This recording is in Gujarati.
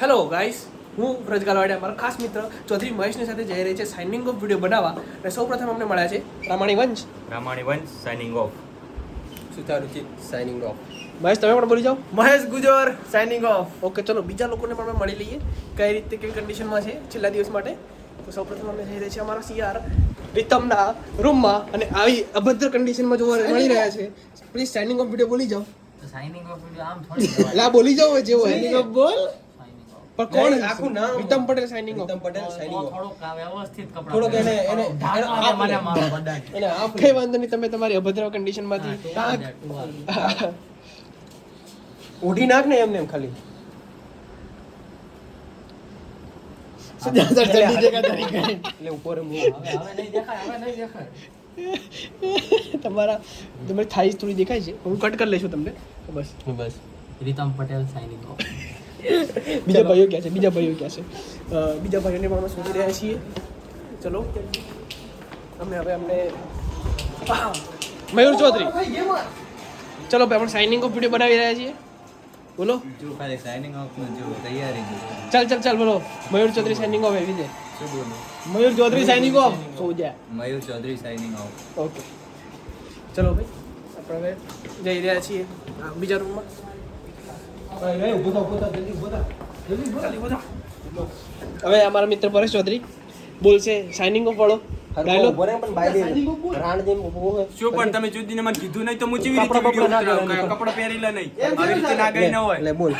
હેલો ગાઈસ, હું વ્રજ ગાલવાડિયા મારા ખાસ મિત્ર ચૌધરી મહેશની સાથે જઈ રહી છે સાઇનિંગ ઓફ વિડીયો બનાવવા. અને સૌપ્રથમ અમને મળ્યા છે રામાણી વંશ સાઇનિંગ ઓફ. સુતારુચિત સાઇનિંગ ઓફ. મહેશ, તમે પણ બોલી જાઓ. Mahesh Gujar signing off. Okay, ચલો બીજા લોકોને પણ અમે મળી લઈએ કઈ રીતે કેવી કન્ડિશનમાં છે છેલ્લા દિવસ માટે. તો સૌપ્રથમ અમે જઈ રહ્યા છીએ અમારા સીઆર રીતમના રૂમમાં અને આવી અભદ્ર કન્ડિશનમાં જોવા મળી રહ્યા છે. પ્લીઝ સાઇનિંગ ઓફ વિડીયો બોલી જાઓ. સાઇનિંગ ઓફ વિડિયો આમ થોડી લા બોલી જાઓ જેવો સાઇનિંગ ઓફ બોલ. પણ કોણ નહીં, આખું નામ. Ritam Patel signing off. Ritam Patel signing off. થોડુંક વ્યવસ્થિત કપડાં થોડોક એને ઢાંકવા દે મને મારો બધાય. એને હાફ કઈ વાંધો નહીં, તમે તમારી અભદ્ર કન્ડિશનમાંથી ઓઢી નાખ ને એમને એમ ખાલી. એટલે ઉપર એમ હવે નહીં દેખાય. તમારી થાઈ થોડી દેખાય છે, હું કટ કરી લઈશું તમને. તો બસ બસ. Ritam Patel signing of. બીજા ભાઈઓ ક્યાં છે? બીજા ભાઈઓને પણ અમે શોધી રહ્યા છીએ. ચલો અમે હવે અમને મયુર ચૌધરી, ચલો ભાઈ આપણે સાઇનિંગ ઓફ વિડીયો બનાવી રહ્યા છીએ. બોલો. જો ખાલી સાઇનિંગ ઓફ નું જો તૈયારી ચાલ બોલો. મયુર ચૌધરી સાઇનિંગ ઓફ એવી છે. શું બોલું? મયુર ચૌધરી સાઇનિંગ ઓફ. જા. મયુર ચૌધરી સાઇનિંગ ઓફ. ઓકે, ચલો ભાઈ આપણે હવે જઈ રહ્યા છીએ બીજા રૂમમાં. હવે અમારા મિત્ર પરેશ ચૌધરી બોલશે સાઇનિંગ ઓફ વાળો ડાયલોગ. શું પણ તમે જુદીને મને કીધું નહીં તો હું ચીવી કપડાં રીતે બપડા ના વિડીયો પહેરવાના. કપડા પહેરેલા નહીં આવી રીતે ના ગઈ ન હોય એટલે બોલ.